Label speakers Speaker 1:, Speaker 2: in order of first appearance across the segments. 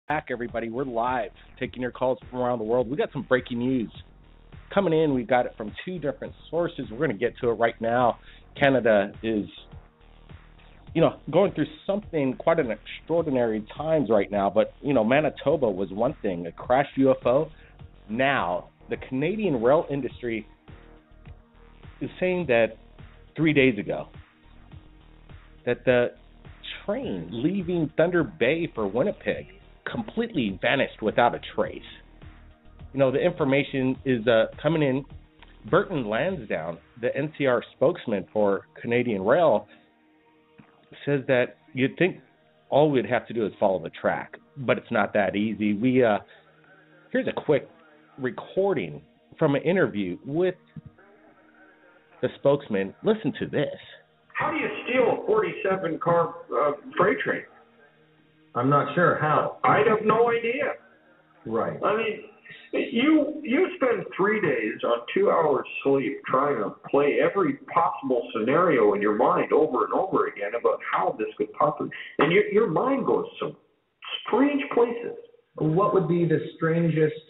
Speaker 1: Back, everybody. We're live, taking your calls from around the world. We got some breaking news coming in. We got it from two different sources. We're going to get to it right now. Canada is, going through something quite an extraordinary times right now. But, Manitoba was one thing, a crashed UFO. Now, the Canadian rail industry is saying that 3 days ago, that the train leaving Thunder Bay for Winnipeg completely vanished without a trace. The information is coming in. Burton Lansdowne, the NCR spokesman for Canadian Rail, says that you'd think all we'd have to do is follow the track, but it's not that easy. Here's a quick recording from an interview with the spokesman. Listen to this.
Speaker 2: How do you steal a 47-car freight train?
Speaker 3: I'm not sure how.
Speaker 2: I have no idea.
Speaker 3: Right.
Speaker 2: I mean, you spend 3 days on 2 hours sleep trying to play every possible scenario in your mind over and over again about how this could possibly, and your mind goes some strange places.
Speaker 3: What would be the strangest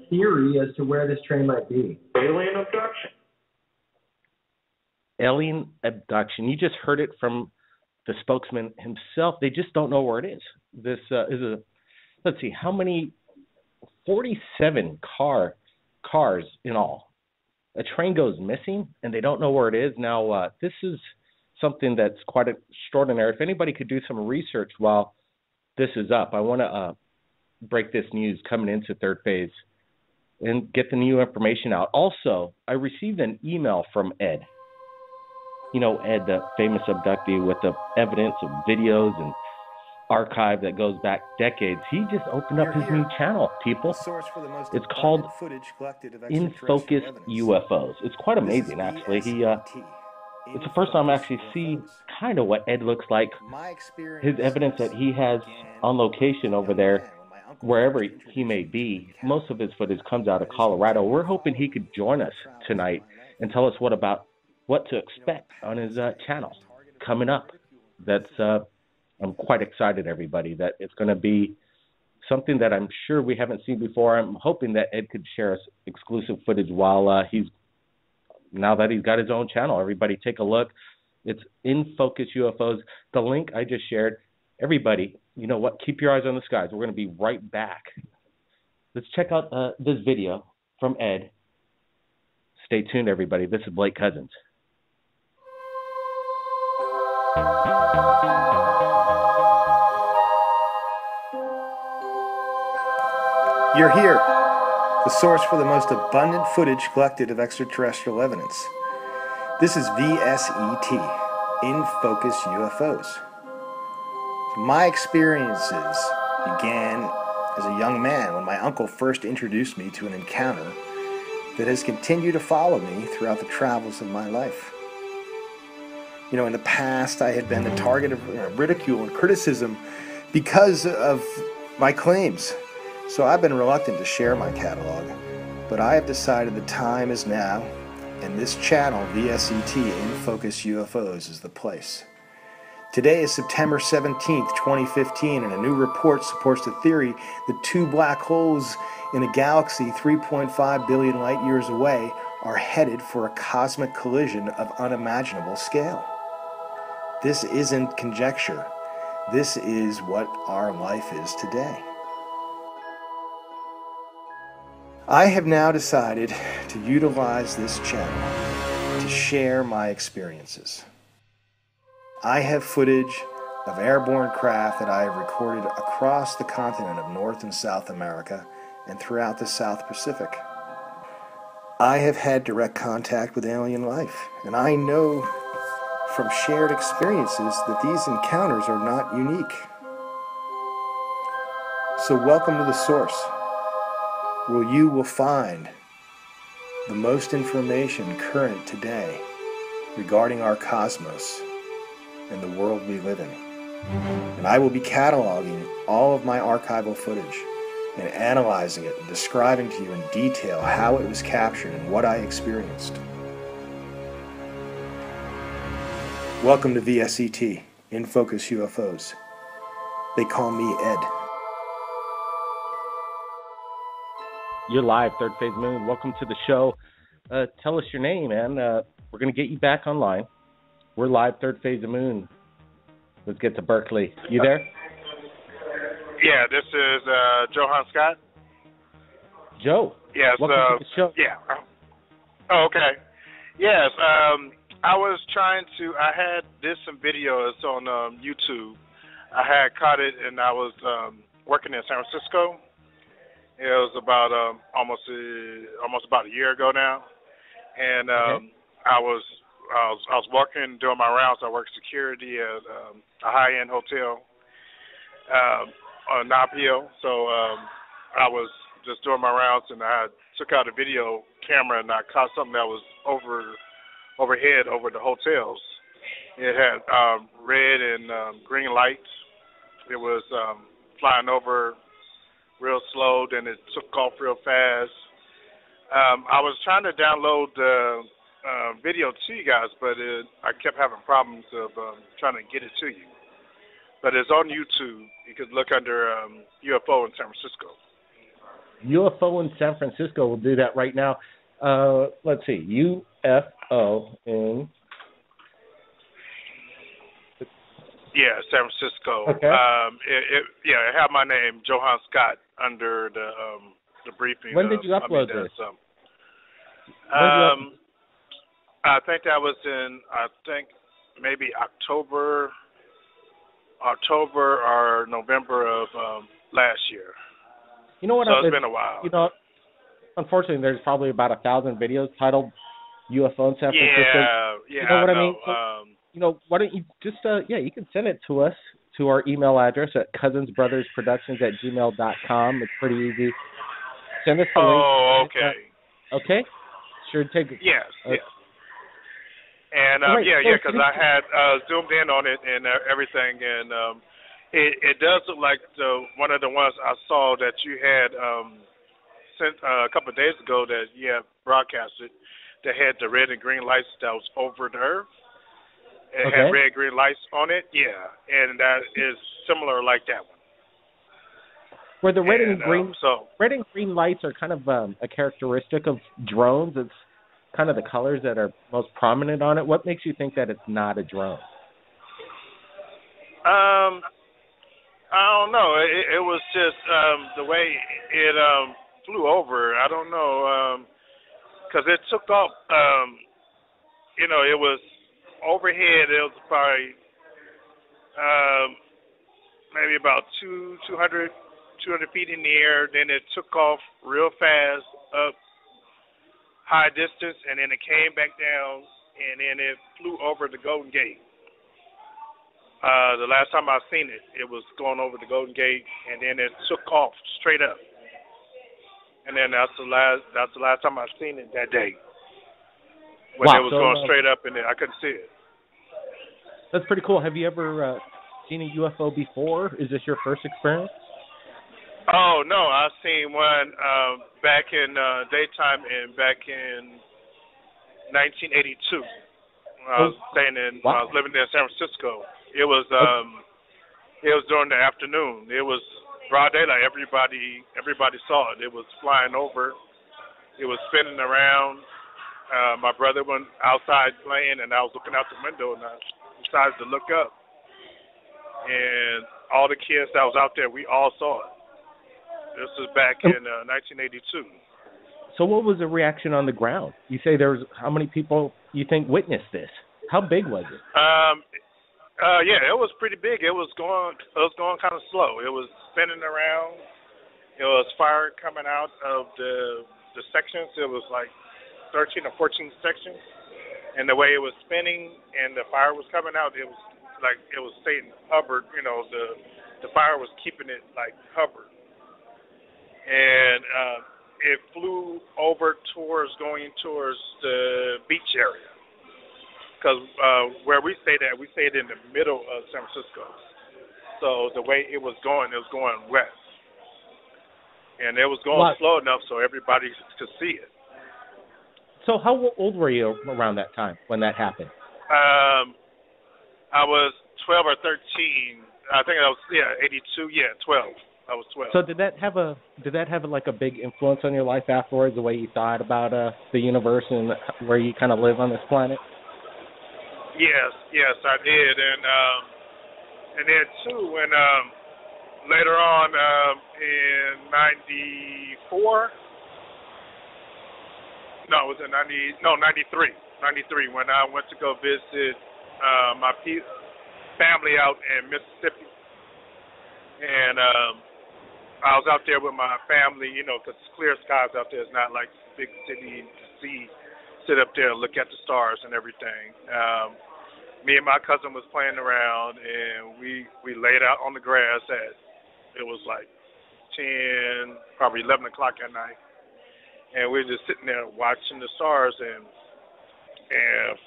Speaker 3: theory as to where this train might be?
Speaker 2: Alien abduction.
Speaker 1: Alien abduction. You just heard it from the spokesman himself. They just don't know where it is. This is let's see, how many? 47 cars in all. A train goes missing, and they don't know where it is. Now, this is something that's quite extraordinary. If anybody could do some research while this is up, I want to break this news coming into third phase and get the new information out. Also, I received an email from Ed. Ed, the famous abductee with the evidence of videos and archive that goes back decades. He just opened up his new channel, people. It's called In Focus UFOs. It's quite amazing, actually. It's the first time I actually see kind of what Ed looks like, his evidence that he has on location over there, wherever he may be. Most of his footage comes out of Colorado. We're hoping he could join us tonight and tell us what to expect on his channel coming up. I'm quite excited, everybody, that it's going to be something that I'm sure we haven't seen before. I'm hoping that Ed could share us exclusive footage while now that he's got his own channel. Everybody take a look. It's In Focus UFOs. The link I just shared. Everybody, you know what? Keep your eyes on the skies. We're going to be right back. Let's check out this video from Ed. Stay tuned, everybody. This is Blake Cousins.
Speaker 4: You're here, the source for the most abundant footage collected of extraterrestrial evidence. This is VSET, In Focus UFOs. My experiences began as a young man when my uncle first introduced me to an encounter that has continued to follow me throughout the travels of my life. In the past, I had been the target of ridicule and criticism because of my claims. So I've been reluctant to share my catalog, but I have decided the time is now, and this channel, VSET In Focus UFOs, is the place. Today is September 17th, 2015, and a new report supports the theory that two black holes in a galaxy 3.5 billion light years away are headed for a cosmic collision of unimaginable scale. This isn't conjecture. This is what our life is today. I have now decided to utilize this channel to share my experiences. I have footage of airborne craft that I have recorded across the continent of North and South America and throughout the South Pacific. I have had direct contact with alien life, and I know from shared experiences that these encounters are not unique. So welcome to the source, where you will find the most information current today regarding our cosmos and the world we live in. And I will be cataloging all of my archival footage and analyzing it and describing to you in detail how it was captured and what I experienced. Welcome to VSET, In Focus UFOs. They call me Ed.
Speaker 1: You're live, Third Phase Moon. Welcome to the show. Tell us your name, man. We're going to get you back online. We're live, Third Phase of Moon. Let's get to Berkeley. You there?
Speaker 5: Yeah, this is Johann Scott.
Speaker 1: Joe.
Speaker 5: Yes.
Speaker 1: Welcome to the show.
Speaker 5: Yeah. Oh, okay. Yes. I had some video. It's on YouTube. I had caught it, and I was working in San Francisco. It was about almost about a year ago now, and I was working, doing my rounds. I worked security at a high-end hotel on Napio. So I was just doing my rounds, and I took out a video camera, and I caught something that was overhead over the hotels. It had red and green lights. It was flying over real slow, then it took off real fast. I was trying to download the video to you guys, but I kept having problems of trying to get it to you. But it's on YouTube. You could look under UFO in San Francisco.
Speaker 1: UFO in San Francisco. We'll do that right now. Let's see. UFO in...
Speaker 5: Yeah, San Francisco.
Speaker 1: Okay.
Speaker 5: It had my name, Johann Scott, under the briefing.
Speaker 1: When did you upload this?
Speaker 5: I think that was in, maybe October or November of last year.
Speaker 1: You know what?
Speaker 5: So it's been a while.
Speaker 1: You know, unfortunately, there's probably about 1,000 videos titled UFO in San Francisco.
Speaker 5: Yeah.
Speaker 1: You know what I mean?
Speaker 5: So,
Speaker 1: why don't you just, you can send it to us, to our email address at cousinsbrothersproductions@gmail.com. It's pretty easy. Send us the link.
Speaker 5: Oh, okay.
Speaker 1: Okay? Sure, take it.
Speaker 5: Yes, yes. And, because I had zoomed in on it and everything, and it does look like one of the ones I saw that you had sent a couple of days ago that you had broadcasted that had the red and green lights that was over the earth. It had red, green lights on it, and that is similar like that one.
Speaker 1: Where the red and green lights are kind of a characteristic of drones. It's kind of the colors that are most prominent on it. What makes you think that it's not a drone?
Speaker 5: I don't know. It was just the way it flew over. I don't know, because it took off. It was overhead. It was probably maybe about 200 feet in the air. Then it took off real fast up high distance, and then it came back down, and then it flew over the Golden Gate. The last time I seen it, it was going over the Golden Gate, and then it took off straight up. And then that's the last time I seen it that day. When it was going straight up, and I couldn't see it.
Speaker 1: That's pretty cool. Have you ever seen a UFO before? Is this your first experience?
Speaker 5: Oh, no. I've seen one back in daytime and back in 1982. I was living there in San Francisco. It was during the afternoon. It was broad daylight. Everybody saw it. It was flying over. It was spinning around. My brother went outside playing, and I was looking out the window, and I decided to look up. And all the kids that was out there, we all saw it. This was back in 1982.
Speaker 1: So what was the reaction on the ground? You say there was, how many people you think witnessed this? How big was it?
Speaker 5: It was pretty big. It was going kind of slow. It was spinning around. It was fire coming out of the sections. It was like 13 or 14 sections, and the way it was spinning and the fire was coming out, it was like it was staying hovered. The fire was keeping it like hovered, and it flew over going towards the beach area, because where we stayed in the middle of San Francisco. So the way it was going west, and it was going slow enough so everybody could see it.
Speaker 1: So how old were you around that time when that happened?
Speaker 5: I was 12 or 13. I think I was, 82, 12. I was 12.
Speaker 1: So did that have like a big influence on your life afterwards, the way you thought about the universe and where you kind of live on this planet?
Speaker 5: Yes, I did, and then too when later on in '94, no, it was in '93 when I went to go visit my family out in Mississippi, and I was out there with my family, because clear skies out there is not like big city to sit up there and look at the stars and everything. Me and my cousin was playing around, and we laid out on the grass it was like 10, probably 11 o'clock at night, and we were just sitting there watching the stars, and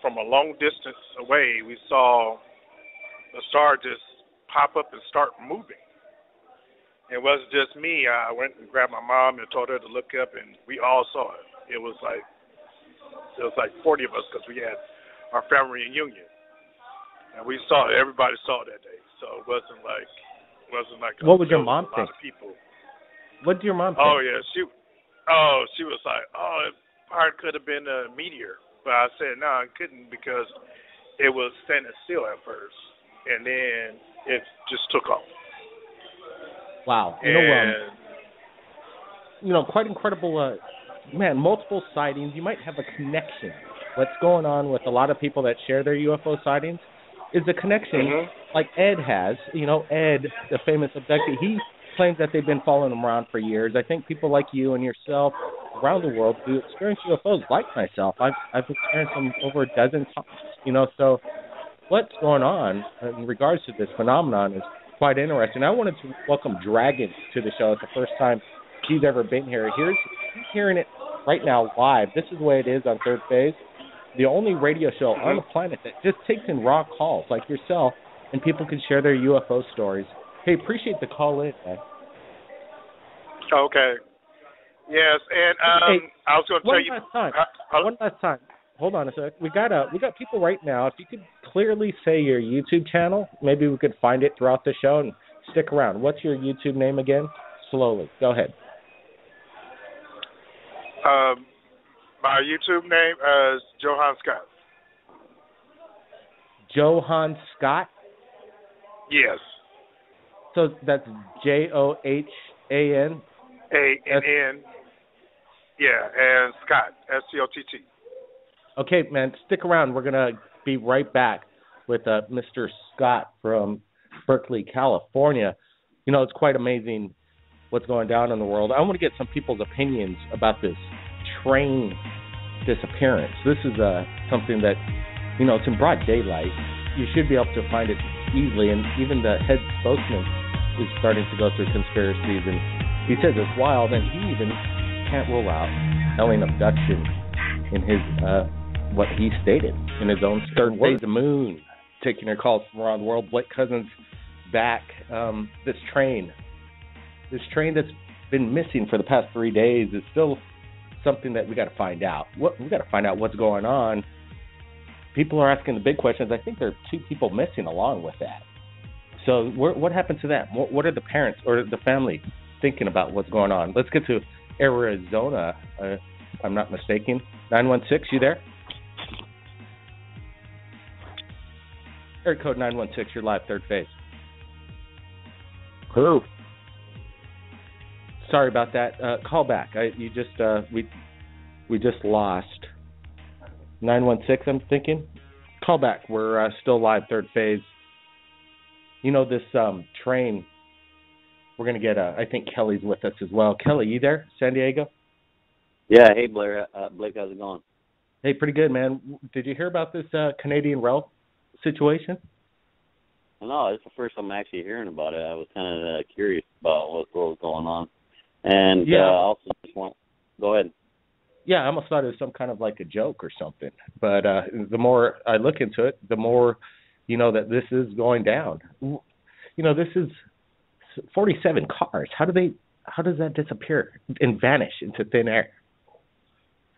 Speaker 5: from a long distance away, we saw the star just pop up and start moving. It wasn't just me. I went and grabbed my mom and told her to look up, and we all saw it. It was like 40 of us because we had our family reunion, and we saw it. Everybody saw it that day, so it wasn't like
Speaker 1: what would your mom
Speaker 5: a
Speaker 1: think?
Speaker 5: lot of people.
Speaker 1: What did your mom think?
Speaker 5: Oh yeah, she was like, it probably could have been a meteor, but I said no, it couldn't because it was standing still at first, and then it just took off.
Speaker 1: Wow, quite incredible. Man, multiple sightings. You might have a connection. What's going on with a lot of people that share their UFO sightings is a connection, like Ed has. Ed, the famous abductee, he claims that they've been following him around for years. I think people like you and yourself around the world do experience UFOs like myself. I've experienced them over a dozen times, so what's going on in regards to this phenomenon is quite interesting. I wanted to welcome Dragon to the show. It's the first time he's ever been here. He's hearing it right now live. This is the way it is on Third Phase, the only radio show on the planet that just takes in raw calls like yourself, and people can share their UFO stories. Hey, appreciate the call in, man.
Speaker 5: Okay. Yes, and I was going to tell you.
Speaker 1: One last time. Hold on a sec. We got people right now. If you could clearly say your YouTube channel, maybe we could find it throughout the show and stick around. What's your YouTube name again? Slowly. Go ahead.
Speaker 5: My YouTube name is Johann Scott.
Speaker 1: Johann Scott?
Speaker 5: Yes.
Speaker 1: So that's Johan?
Speaker 5: A-N-N. Yeah, and Scott, S-C-O-T-T.
Speaker 1: Okay, man, stick around. We're going to be right back with Mr. Scott from Berkeley, California. It's quite amazing what's going down in the world. I want to get some people's opinions about this train disappearance. This is something that, it's in broad daylight. You should be able to find it easily, and even the head spokesman is starting to go through conspiracies, and he says it's wild, and he even can't rule out alien abduction in his what he stated in his own Third Phase. The moon, taking your calls from around the world. Blake Cousins back. This train that's been missing for the past 3 days is still something that we got to find out. We got to find out what's going on. People are asking the big questions. I think there are 2 people missing along with that. So what happened to them? What are the parents or the family thinking about what's going on? Let's get to Arizona, if I'm not mistaken. 916, you there? Area code 916, you're live, Third Phase.
Speaker 6: Hello.
Speaker 1: Sorry about that. Call back. We just lost 916. I'm thinking. Call back. We're still live, Third Phase. This train. We're gonna get. I think Kelly's with us as well. Kelly, you there? San Diego.
Speaker 6: Yeah. Hey, Blair. Blake, how's it going?
Speaker 1: Hey, pretty good, man. Did you hear about this Canadian rail situation?
Speaker 6: No, it's the first time I'm actually hearing about it. I was kind of curious about what was going on. And also just want, go ahead.
Speaker 1: Yeah, I almost thought it was some kind of like a joke or something. But the more I look into it, the more that this is going down. This is 47 cars. How does that disappear and vanish into thin air?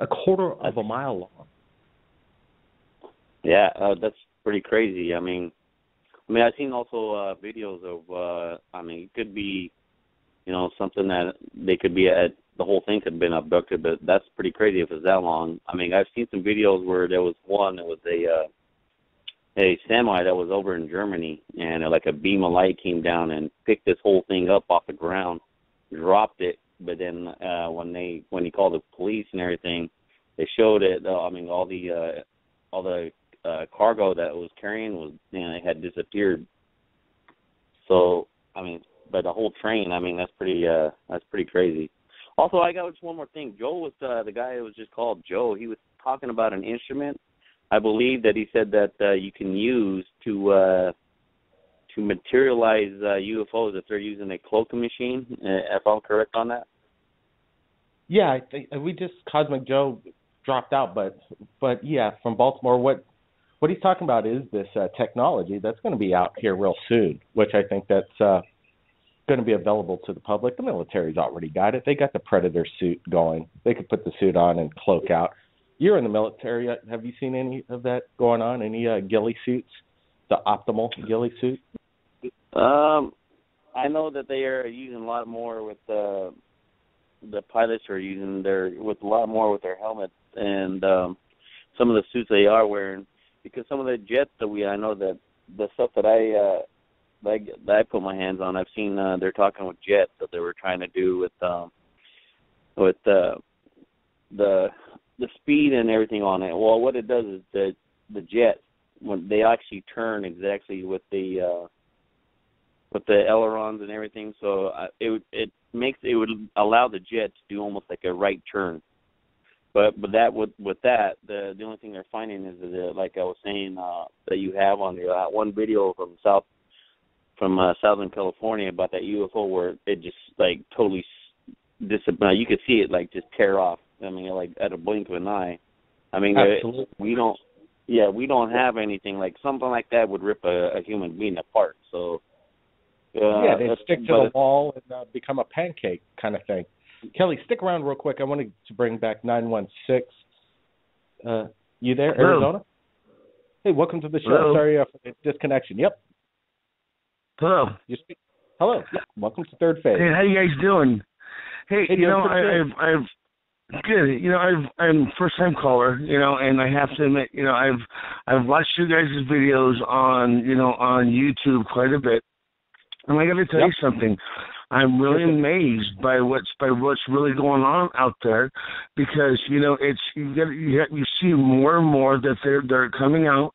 Speaker 1: A quarter of a mile long.
Speaker 6: Yeah, that's pretty crazy. I mean, I've seen also videos of, it could be something that they could be at. The whole thing could have been abducted, but that's pretty crazy if it's that long. I mean, I've seen some videos where there was one that was a semi that was over in Germany, and like a beam of light came down and picked this whole thing up off the ground, dropped it. But then when he called the police and everything, they showed it. All the cargo that it was carrying it had disappeared. So but the whole train, that's pretty crazy. Also, I got just one more thing. Joe was the guy that was just called Joe. He was talking about an instrument, I believe, that he said that you can use to materialize UFOs if they're using a cloaking machine. If I'm correct on that.
Speaker 1: Yeah, I think Cosmic Joe dropped out, but yeah, from Baltimore. What he's talking about is this technology that's going to be out here real soon, which I think that's going to be available to the public. The military's already got it. They got the Predator suit going. They could put the suit on and cloak out. You're in the military. Have you seen any of that going on? Any ghillie suits? The optimal ghillie suit?
Speaker 6: I know that they are using a lot more with the pilots are using with a lot more with their helmets and some of the suits they are wearing, because some of the jets I know that the stuff that I put my hands on, I've seen they're talking with jets that they were trying to do with the speed and everything on it. Well, what it does is the jets, when they actually turn exactly with the ailerons and everything, so it would allow the jet to do almost like a right turn. But that with that, the only thing they're finding is that, like I was saying, that you have on your one video from Southern California about that UFO where it just like totally disappeared. You could see it like just tear off. Like at a blink of an eye.
Speaker 1: Absolutely.
Speaker 6: We don't have anything like something like that would rip a human being apart. So
Speaker 1: they'd stick to the wall and become a pancake kind of thing. Kelly, stick around real quick. I wanted to bring back 916. You there,
Speaker 7: Hello.
Speaker 1: Arizona? Hey, welcome to the show.
Speaker 7: Hello.
Speaker 1: Sorry for the disconnection. Yep.
Speaker 7: Hello.
Speaker 1: Hello. Yeah. Welcome to Third Phase.
Speaker 7: Hey, how you guys doing? Hey, I've good. I'm first time caller. And I have to admit, I've watched you guys' videos on YouTube quite a bit, and I got to tell you something. I'm really amazed by what's really going on out there, because it's you see more and more that they're coming out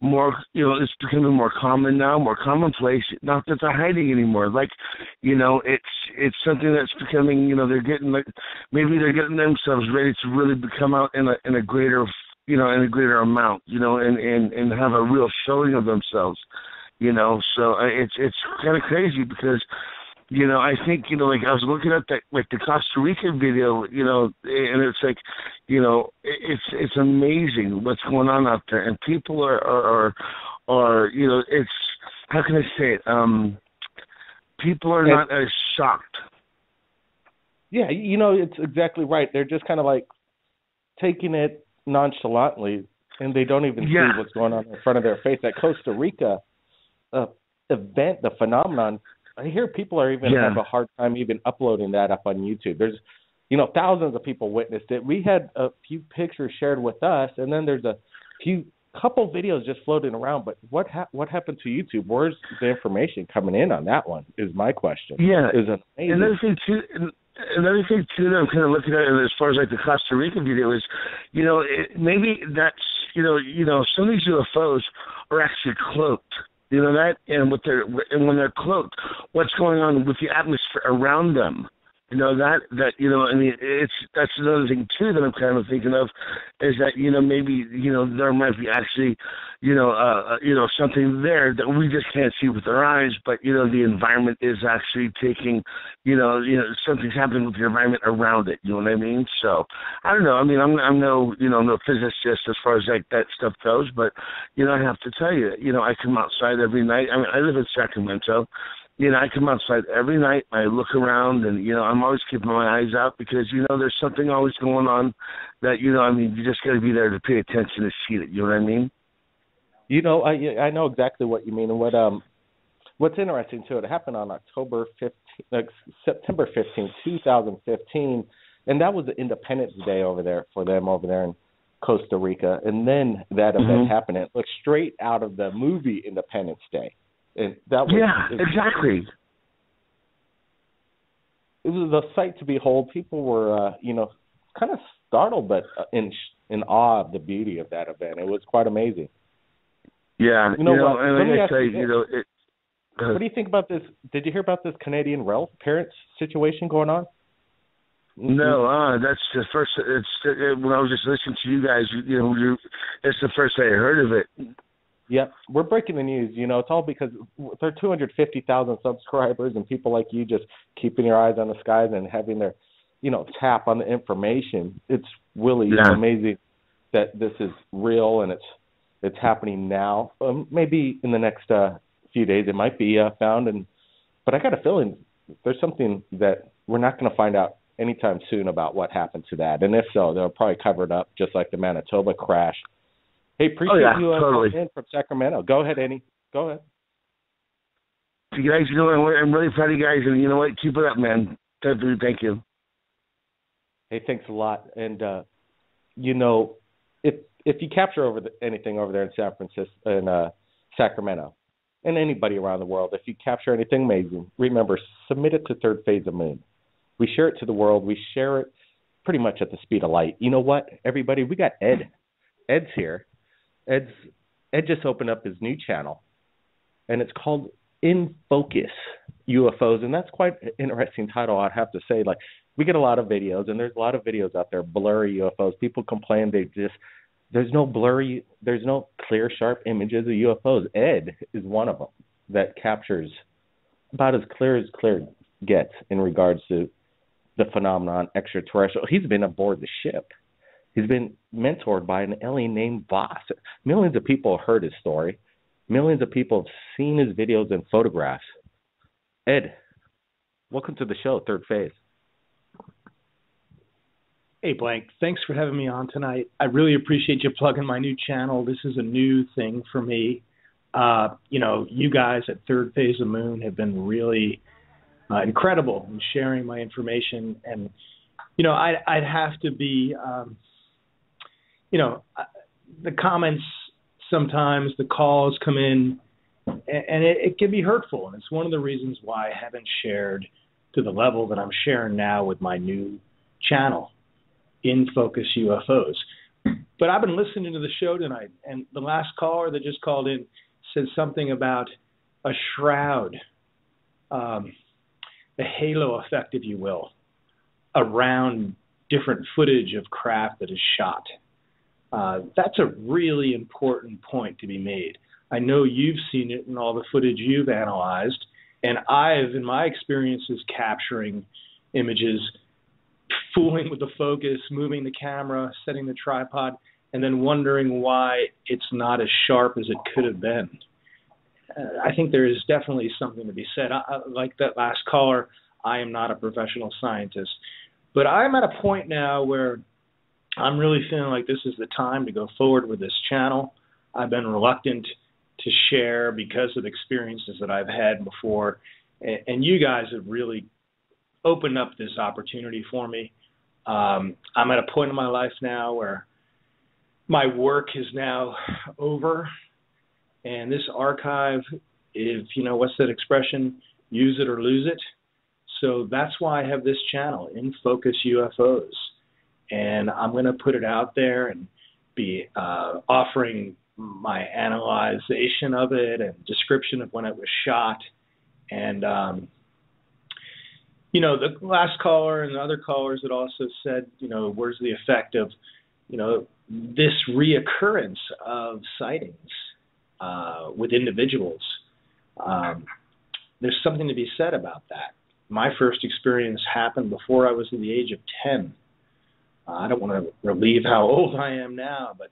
Speaker 7: more. It's becoming more common now, more commonplace. Not that they're hiding anymore. It's something that's becoming. They're getting maybe they're getting themselves ready to really become out in a greater in a greater amount. And have a real showing of themselves. So it's kind of crazy because. I think, like I was looking at that, like the Costa Rican video, and it's like, it's amazing what's going on out there. And people are it's, how can I say it? People are not as shocked.
Speaker 1: Yeah, it's exactly right. They're just kind of like taking it nonchalantly, and they don't even see what's going on in front of their face. That Costa Rica event, the phenomenon, I hear people are even have a hard time even uploading that up on YouTube. There's, thousands of people witnessed it. We had a few pictures shared with us, and then there's a couple videos just floating around. But what happened to YouTube? Where's the information coming in on that one? Is my question. Yeah, is amazing.
Speaker 7: Another thing too that I'm kind of looking at as far as like the Costa Rica video is, maybe that's some of these UFOs are actually cloaked. That, and when they're cloaked, what's going on with the atmosphere around them? That's another thing too that I'm kind of thinking of, is that maybe there might be actually something there that we just can't see with our eyes, but the environment is actually taking something's happening with the environment around it. You know what I mean? So I don't know. I'm no no physicist as far as like that stuff goes, but I have to tell you, I come outside every night. I live in Sacramento. I come outside every night. I look around, and I'm always keeping my eyes out, because there's something always going on that you just got to be there to pay attention to see it. You know what I mean?
Speaker 1: I know exactly what you mean, and what's interesting too. It happened on October 15th. like September 15th, 2015, and that was the Independence Day over there for them over there in Costa Rica. And then that event happened. It looked straight out of the movie Independence Day. And that was
Speaker 7: exactly.
Speaker 1: It was a sight to behold. People were, kind of startled, but in awe of the beauty of that event. It was quite amazing.
Speaker 7: Yeah,
Speaker 1: and like I
Speaker 7: say,
Speaker 1: what do you think about this? Did you hear about this Canadian rail parents situation going on?
Speaker 7: No, that's the first. When I was just listening to you guys, it's the first I heard of it.
Speaker 1: Yep, we're breaking the news. It's all because there are 250,000 subscribers and people like you just keeping your eyes on the skies and having their, tap on the information. It's really amazing that this is real and it's happening now. Maybe in the next few days it might be found. But I got a feeling there's something that we're not going to find out anytime soon about what happened to that. And if so, they'll probably cover it up just like the Manitoba crash. Hey, appreciate you
Speaker 7: totally.
Speaker 1: In from Sacramento. Go ahead, Annie. Go ahead.
Speaker 7: You guys, I'm really proud of you guys, and you know what? Keep it up, man. Thank you.
Speaker 1: Hey, thanks a lot. And if you capture anything over there in San Francisco and Sacramento, and anybody around the world, if you capture anything amazing, remember, submit it to Third Phase of Moon. We share it to the world. We share it pretty much at the speed of light. You know what, everybody? We got Ed. Ed's here. Ed just opened up his new channel, and it's called In Focus UFOs, and that's quite an interesting title, I'd have to say. Like, we get a lot of videos, and there's a lot of videos out there, blurry UFOs. People complain there's no clear, sharp images of UFOs. Ed is one of them that captures about as clear gets in regards to the phenomenon extraterrestrial. He's been aboard the ship. He's been mentored by an alien named Voss. Millions of people have heard his story. Millions of people have seen his videos and photographs. Ed, welcome to the show, Third Phase.
Speaker 8: Hey, Blank. Thanks for having me on tonight. I really appreciate you plugging my new channel. This is a new thing for me. You guys at Third Phase of Moon have been really incredible in sharing my information. And, I'd have to be, the comments sometimes, the calls come in, and it can be hurtful. And it's one of the reasons why I haven't shared to the level that I'm sharing now with my new channel, In Focus UFOs. But I've been listening to the show tonight, and the last caller that just called in said something about a shroud, the halo effect, if you will, around different footage of craft that is shot. That's a really important point to be made. I know you've seen it in all the footage you've analyzed, and I've, in my experiences capturing images, fooling with the focus, moving the camera, setting the tripod, and then wondering why it's not as sharp as it could have been. I think there is definitely something to be said. Like that last caller, I am not a professional scientist, but I'm at a point now where I'm really feeling like this is the time to go forward with this channel. I've been reluctant to share because of experiences that I've had before, and you guys have really opened up this opportunity for me. I'm at a point in my life now where my work is now over, and this archive, if what's that expression, use it or lose it. So that's why I have this channel, In Focus UFOs, and I'm going to put it out there and be offering my analyzation of it and description of when it was shot. And the last caller and the other callers that also said, where's the effect of, this reoccurrence of sightings with individuals. There's something to be said about that. My first experience happened before I was in the age of 10. I don't want to relieve how old I am now, but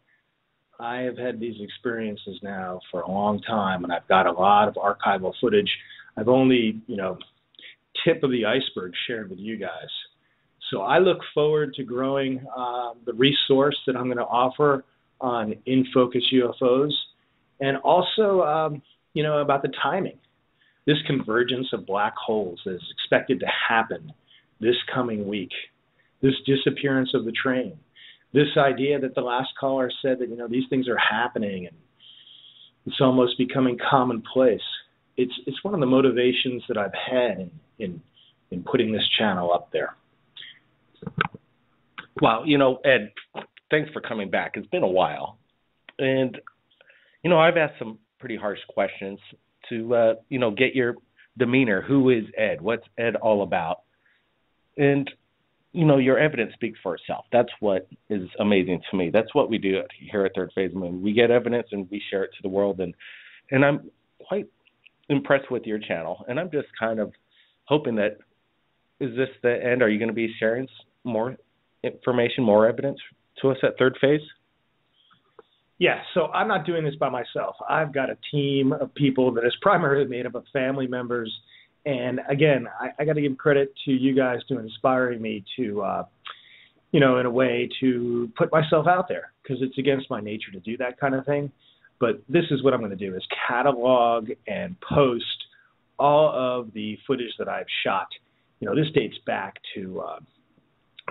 Speaker 8: I have had these experiences now for a long time, and I've got a lot of archival footage. I've only, tip of the iceberg shared with you guys. So I look forward to growing the resource that I'm going to offer on In Focus UFOs, and also, about the timing. this convergence of black holes that is expected to happen this coming week, this disappearance of the train, this idea that the last caller said that, these things are happening and it's almost becoming commonplace. It's one of the motivations that I've had in putting this channel up there.
Speaker 1: Wow, Ed, thanks for coming back. It's been a while. And, I've asked some pretty harsh questions to, get your demeanor. Who is Ed? What's Ed all about? And, your evidence speaks for itself. That's what is amazing to me. That's what we do here at Third Phase Moon. We get evidence and we share it to the world. And I'm quite impressed with your channel. And I'm just kind of hoping that, is this the end? Are you going to be sharing more information, more evidence to us at Third Phase?
Speaker 8: Yeah, so I'm not doing this by myself. I've got a team of people that is primarily made up of family members. And again, I got to give credit to you guys to inspiring me to, in a way to put myself out there, because it's against my nature to do that kind of thing. But this is what I'm going to do, is catalog and post all of the footage that I've shot. This dates back to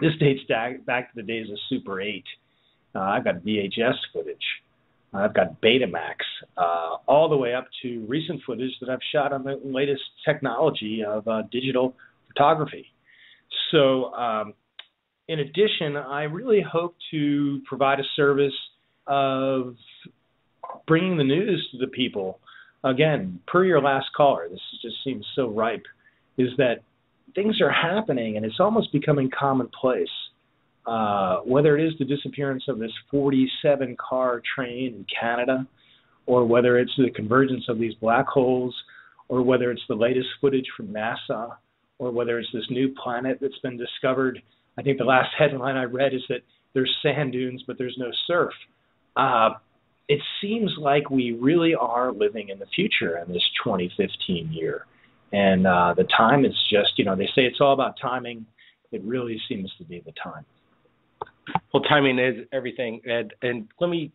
Speaker 8: the days of Super 8. I've got VHS footage. I've got Betamax, all the way up to recent footage that I've shot on the latest technology of digital photography. So in addition, I really hope to provide a service of bringing the news to the people. Again, per your last caller, this just seems so ripe, is that things are happening and it's almost becoming commonplace. Whether it is the disappearance of this 47-car train in Canada, or whether it's the convergence of these black holes, or whether it's the latest footage from NASA, or whether it's this new planet that's been discovered. I think the last headline I read is that there's sand dunes, but there's no surf. It seems like we really are living in the future in this 2015 year. And the time is just, they say it's all about timing. It really seems to be the time.
Speaker 1: Well, timing is everything, Ed. And let me,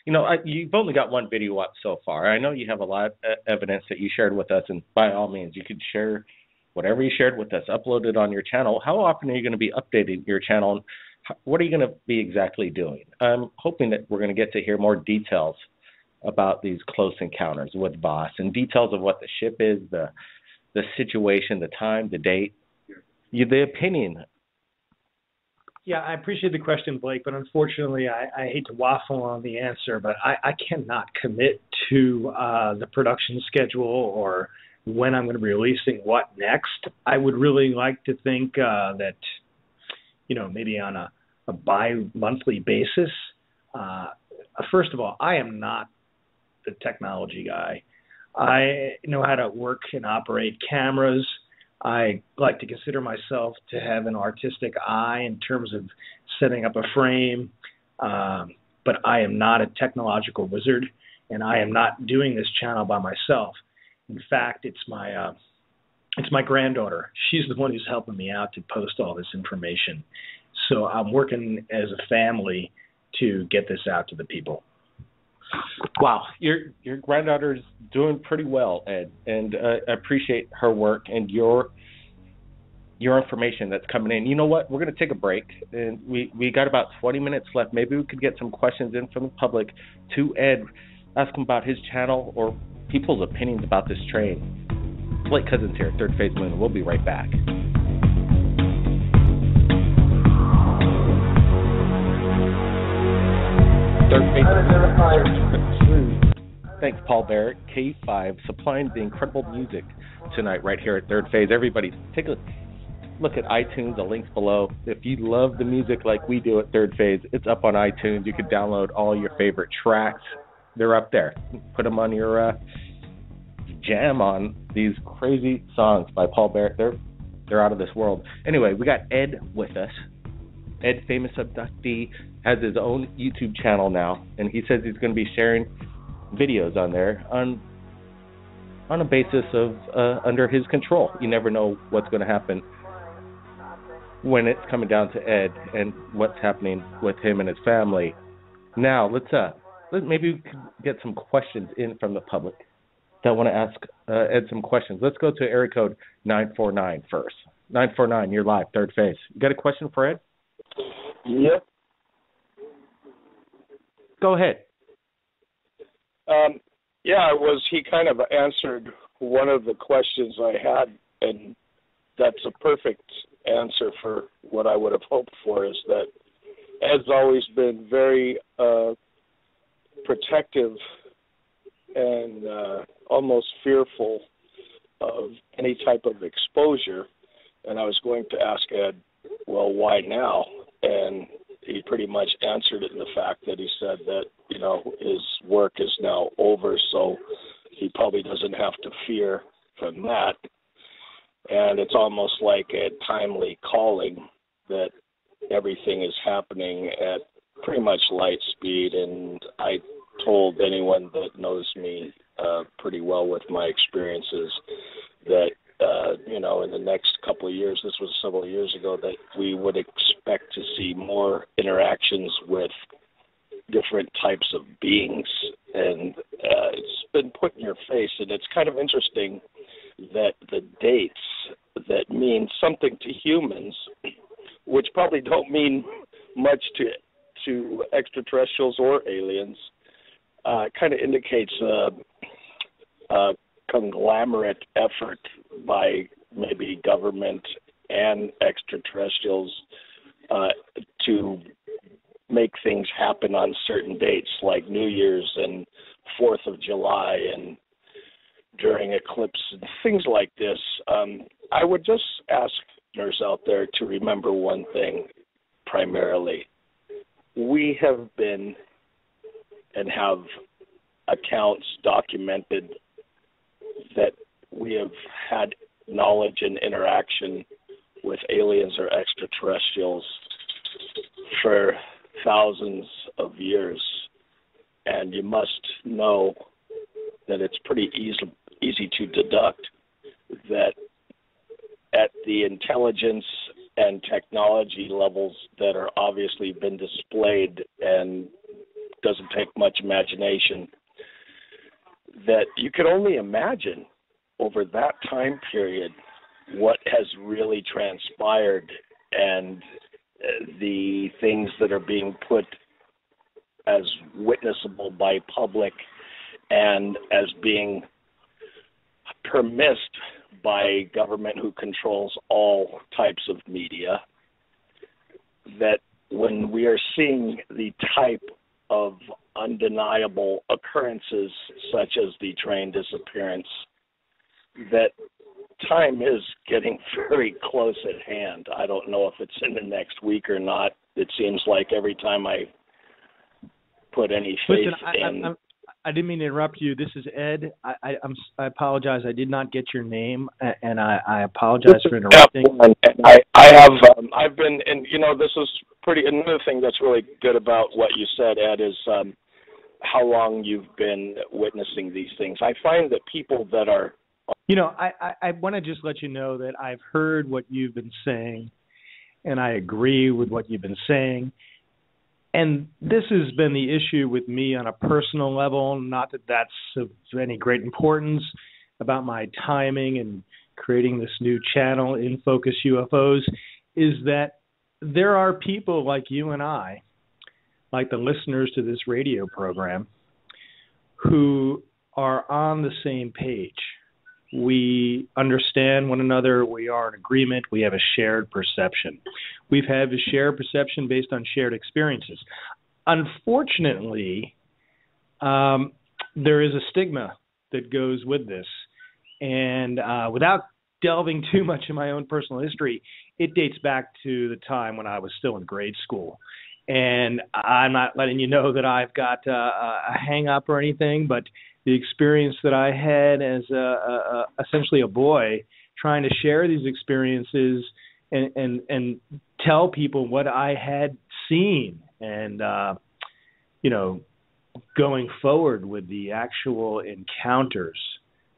Speaker 1: you've only got one video up so far. I know you have a lot of evidence that you shared with us, and by all means, you could share whatever you shared with us, upload it on your channel. How often are you going to be updating your channel? What are you going to be exactly doing? I'm hoping that we're going to get to hear more details about these close encounters with Voss, and details of what the ship is, the situation, the time, the date, the opinion.
Speaker 8: Yeah, I appreciate the question, Blake, but unfortunately, I hate to waffle on the answer, but I cannot commit to the production schedule or when I'm going to be releasing what next. I would really like to think that, maybe on a bi-monthly basis. First of all, I am not the technology guy. I know how to work and operate cameras. I like to consider myself to have an artistic eye in terms of setting up a frame, but I am not a technological wizard, and I am not doing this channel by myself. In fact, it's my granddaughter. She's the one who's helping me out to post all this information. So I'm working as a family to get this out to the people.
Speaker 1: Wow, your granddaughter's doing pretty well, Ed, and I appreciate her work and your information that's coming in. You know what? We're going to take a break, and we got about 20 minutes left. Maybe we could get some questions in from the public to Ed, ask him about his channel or people's opinions about this train. Blake Cousins here, Third Phase Moon. We'll be right back. Third Phase Moon. Thanks, Paul Barrett, K5, supplying the incredible music tonight right here at Third Phase. Everybody, take a look at iTunes. The link's below. If you love the music like we do at Third Phase, it's up on iTunes. You can download all your favorite tracks. They're up there. Put them on your jam on these crazy songs by Paul Barrett. They're out of this world. Anyway, we got Ed with us. Ed, famous abductee, has his own YouTube channel now, and he says he's going to be sharing videos on there on a basis of under his control. You never know what's going to happen when it's coming down to Ed and what's happening with him and his family. Now, let's maybe we could get some questions in from the public. that want to ask Ed some questions. Let's go to area code 949 first. 949, you're live, third phase. You got a question for Ed?
Speaker 9: Yep.
Speaker 1: Go ahead.
Speaker 9: He kind of answered one of the questions I had, and that's a perfect answer for what I would have hoped for, is that Ed's always been very protective and almost fearful of any type of exposure. And I was going to ask Ed, well, why now? And he pretty much answered it in the fact that he said that, his work is now over, so he probably doesn't have to fear from that. And it's almost like a timely calling that everything is happening at pretty much light speed. And I told anyone that knows me pretty well with my experiences that, in the next couple of years, this was several years ago, that we would expect to see more interactions with different types of beings. And it's been put in your face, and it's kind of interesting that the dates that mean something to humans, which probably don't mean much to extraterrestrials or aliens, kind of indicates a conglomerate effort by maybe government and extraterrestrials to make things happen on certain dates, like New Year's and 4th of July and during eclipse and things like this. I would just ask listeners out there to remember one thing primarily. We have been and have accounts documented that we have had knowledge and interaction with aliens or extraterrestrials for thousands of years. And you must know that it's pretty easy to deduct that at the intelligence and technology levels that are obviously been displayed, and doesn't take much imagination, that you could only imagine over that time period what has really transpired, and the things that are being put as witnessable by public and as being permissed by government who controls all types of media, that when we are seeing the type of undeniable occurrences such as the train disappearance, that time is getting very close at hand. I don't know if it's in the next week or not. It seems like every time I put any faith in...
Speaker 8: I didn't mean to interrupt you. This is Ed. I apologize. I did not get your name, and I apologize for interrupting.
Speaker 9: I've been, and this is pretty. Another thing that's really good about what you said, Ed, is how long you've been witnessing these things. I find that people that are,
Speaker 8: I want to just let you know that I've heard what you've been saying, and I agree with what you've been saying. And this has been the issue with me on a personal level, not that that's of any great importance, about my timing and creating this new channel, In Focus UFOs, is that there are people like you and I, like the listeners to this radio program, who are on the same page. We understand one another. We are in agreement. We have a shared perception. We've had a shared perception based on shared experiences. Unfortunately, there is a stigma that goes with this. And without delving too much in my own personal history, it dates back to the time when I was still in grade school. And I'm not letting you know that I've got a hang-up or anything, but the experience that I had as essentially a boy, trying to share these experiences and tell people what I had seen, and going forward with the actual encounters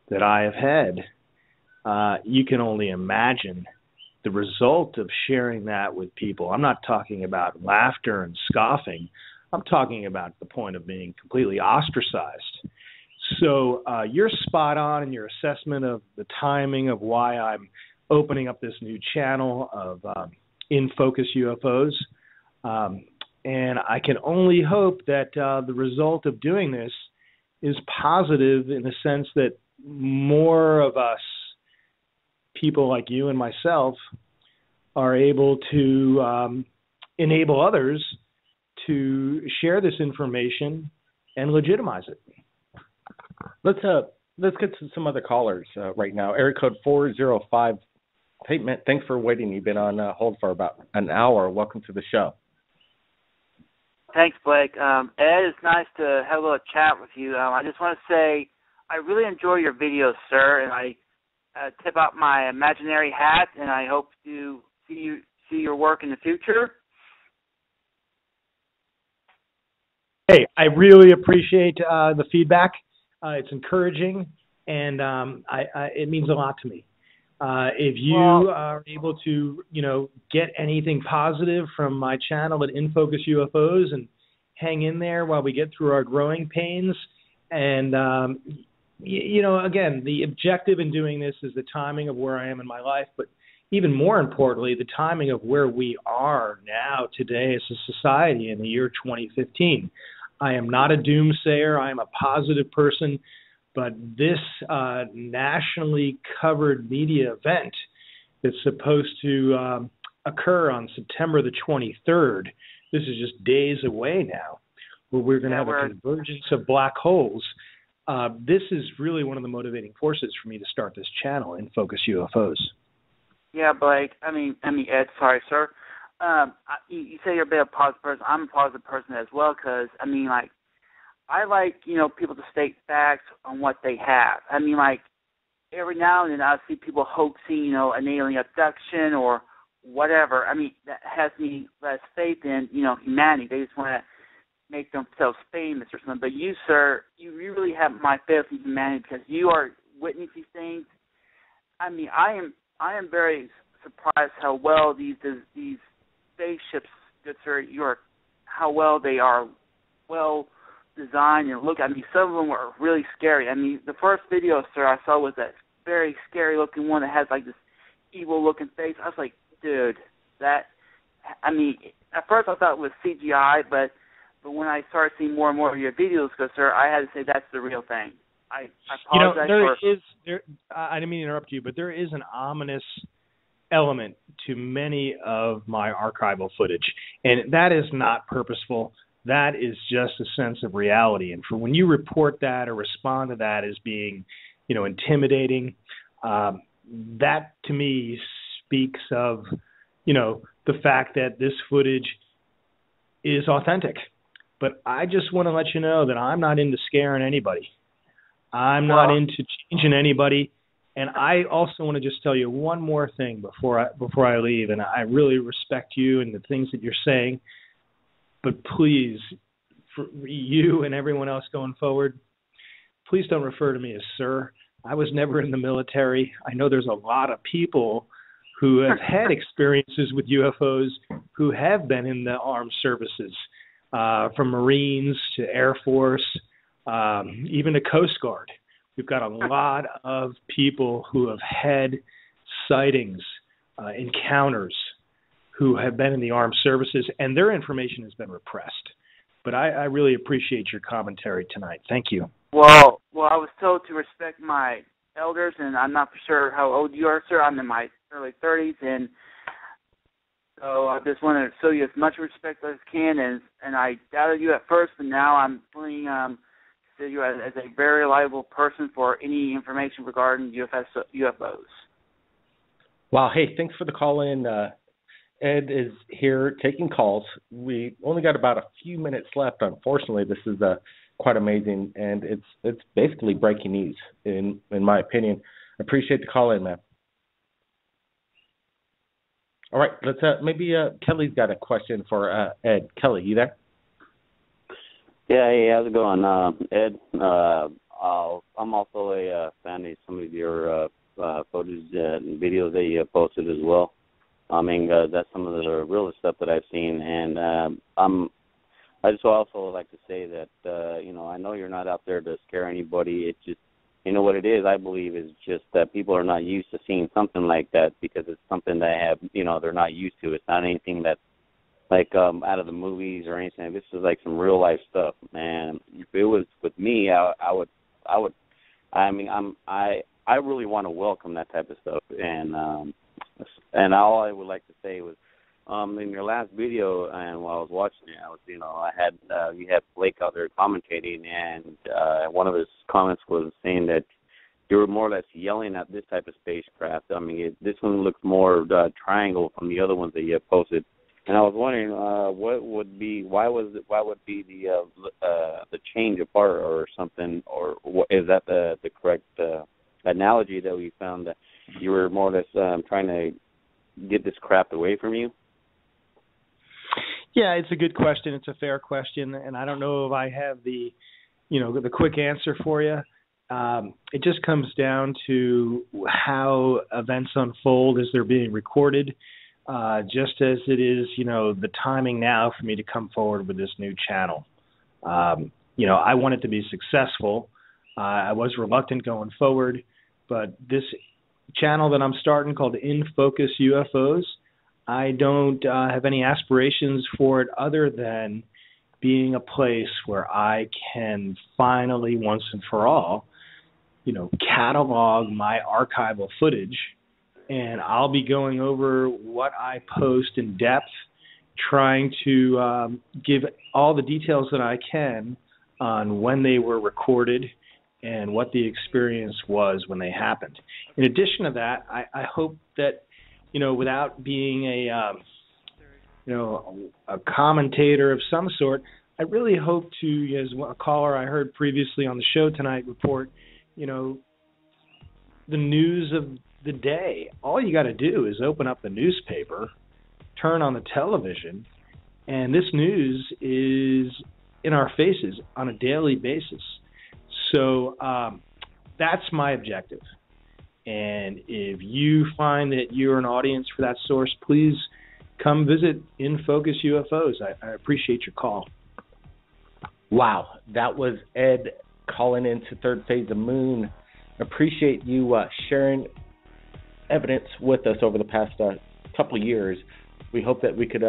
Speaker 8: that I have had, you can only imagine the result of sharing that with people. I'm not talking about laughter and scoffing. I'm talking about the point of being completely ostracized. So you're spot on in your assessment of the timing of why I'm opening up this new channel of In Focus UFOs. And I can only hope that the result of doing this is positive in the sense that more of us, people like you and myself, are able to enable others to share this information and legitimize it.
Speaker 1: Let's get to some other callers right now. Area code 405. Hey, man, thanks for waiting. You've been on hold for about an hour. Welcome to the show.
Speaker 10: Thanks, Blake. Ed, it's nice to have a little chat with you. I just want to say I really enjoy your videos, sir, and I tip out my imaginary hat, and I hope to see your work in the future.
Speaker 8: Hey, I really appreciate the feedback. It's encouraging, and it means a lot to me. If you are able to, get anything positive from my channel at In Focus UFOs and hang in there while we get through our growing pains, and again, the objective in doing this is the timing of where I am in my life, but even more importantly, the timing of where we are now today as a society in the year 2015. I am not a doomsayer. I am a positive person. But this nationally covered media event that's supposed to occur on September the 23rd, this is just days away now, where we're going to have a convergence of black holes. This is really one of the motivating forces for me to start this channel, In Focus UFOs.
Speaker 10: Yeah, Blake. I mean, Ed. Sorry, sir. You say you're a bit of a positive person. I'm a positive person as well because, I like, people to state facts on what they have. Every now and then I see people hoaxing, an alien abduction or whatever. That has me less faith in, humanity. They just want to make themselves famous or something. But you, sir, you really have my faith in humanity because you are witnessing things. I am very surprised how well these spaceships, good sir, how well they are designed and look. Some of them were really scary. The first video, sir, I saw was that very scary looking one that has like this evil looking face. I was like, dude, at first I thought it was CGI, but when I started seeing more and more of your videos, sir, I had to say that's the real thing. I apologize
Speaker 8: I didn't mean to interrupt you, but there is an ominous element to many of my archival footage, and that is not purposeful. That is just a sense of reality. And for when you report that or respond to that as being, intimidating, that to me speaks of, the fact that this footage is authentic. But I just want to let you know that I'm not into scaring anybody. I'm not into changing anybody. And I also want to just tell you one more thing before I leave. And I really respect you and the things that you're saying. But please, for you and everyone else going forward, please don't refer to me as sir. I was never in the military. I know there's a lot of people who have had experiences with UFOs who have been in the armed services, from Marines to Air Force, even to Coast Guard. We've got a lot of people who have had sightings, encounters, who have been in the armed services, and their information has been repressed. But I really appreciate your commentary tonight. Thank you.
Speaker 10: Well, I was told to respect my elders, and I'm not for sure how old you are, sir. I'm in my early 30s, and so I just want to show you as much respect as I can, and I doubted you at first, but now I'm feeling consider you as a very reliable person for any information regarding UFOs.
Speaker 1: Wow, hey, thanks for the call in. Ed is here taking calls. We only got about a few minutes left. Unfortunately, this is quite amazing, and it's basically breaking news, in my opinion. Appreciate the call in, man. All right, let's maybe Kelly's got a question for Ed. Kelly, you there?
Speaker 6: Yeah, hey, how's it going, Ed? I'm also a fan of some of your photos and videos that you posted as well. That's some of the realest stuff that I've seen, and I'm I just also like to say that, you know, I know you're not out there to scare anybody. It's just, you know what it is, I believe, is just that people are not used to seeing something like that because it's something they have, you know, they're not used to. It's not anything that's like out of the movies or anything. This is like some real life stuff, man. If it was with me, I really want to welcome that type of stuff. And all I would like to say was, in your last video, and while I was watching it, you had Blake out there commentating, and one of his comments was saying that you were more or less yelling at this type of spacecraft. I mean, this one looks more triangle from the other ones that you have posted. And I was wondering, why would be the change of heart or something, or is that the correct analogy that we found, that you were more or less trying to get this craft away from you?
Speaker 8: Yeah, it's a good question. It's a fair question, and I don't know if I have the quick answer for you. It just comes down to how events unfold as they're being recorded, just as it is, the timing now for me to come forward with this new channel. I want it to be successful. I was reluctant going forward, but this channel that I'm starting called In Focus UFOs, I don't have any aspirations for it other than being a place where I can finally, once and for all, catalog my archival footage, and I'll be going over what I post in depth, trying to give all the details that I can on when they were recorded and what the experience was when they happened. In addition to that, I hope that, without being a commentator of some sort, I really hope to, as a caller I heard previously on the show tonight, report, the news of the day. All you got to do is open up the newspaper, turn on the television, and this news is in our faces on a daily basis. So that's my objective. And if you find that you're an audience for that source, please come visit In Focus UFOs. I appreciate your call.
Speaker 1: Wow, that was Ed calling into Third Phase of Moon. Appreciate you sharing evidence with us over the past couple of years. We hope that we could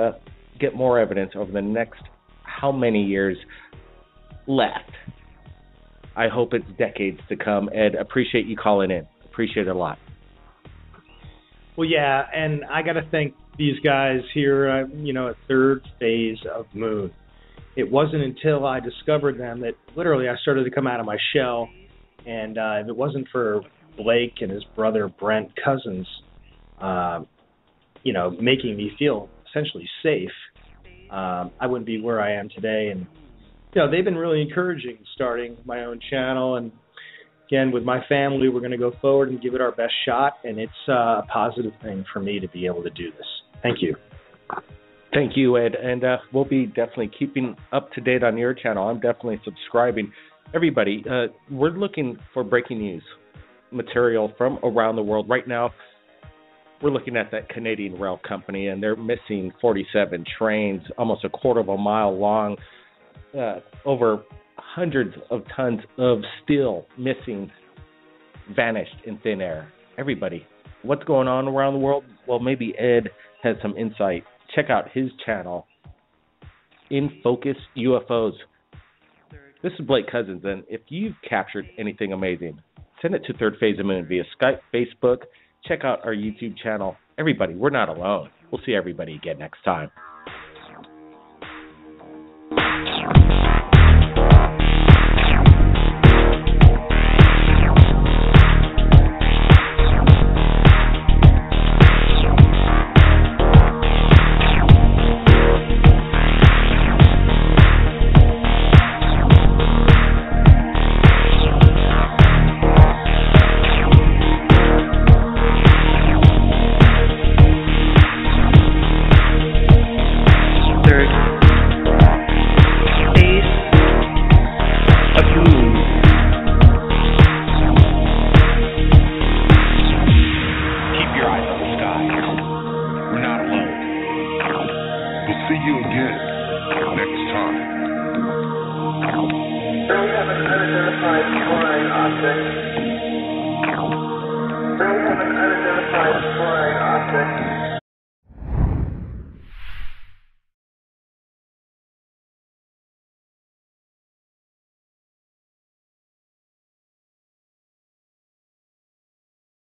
Speaker 1: get more evidence over the next how many years left. I hope it's decades to come. Ed, appreciate you calling in. Appreciate it a lot.
Speaker 8: Well, yeah, and I got to thank these guys here, at Third Phase of Moon. It wasn't until I discovered them that literally I started to come out of my shell, and if it wasn't for Blake and his brother Brent Cousins, making me feel essentially safe, I wouldn't be where I am today. And they've been really encouraging starting my own channel, and again, with my family, we're going to go forward and give it our best shot, and it's a positive thing for me to be able to do this. Thank you.
Speaker 1: Thank you, Ed, and we'll be definitely keeping up to date on your channel. I'm definitely subscribing. Everybody, we're looking for breaking news material from around the world. Right now, we're looking at that Canadian rail company, and they're missing 47 trains, almost a quarter of a mile long, over hundreds of tons of steel missing, vanished in thin air. Everybody, what's going on around the world? Well, maybe Ed has some insight. Check out his channel, In Focus UFOs. This is Blake Cousins, and if you've captured anything amazing, send it to Third Phase of Moon via Skype, Facebook. Check out our YouTube channel. Everybody, we're not alone. We'll see everybody again next time.
Speaker 11: object. Bring up an unidentified flying object.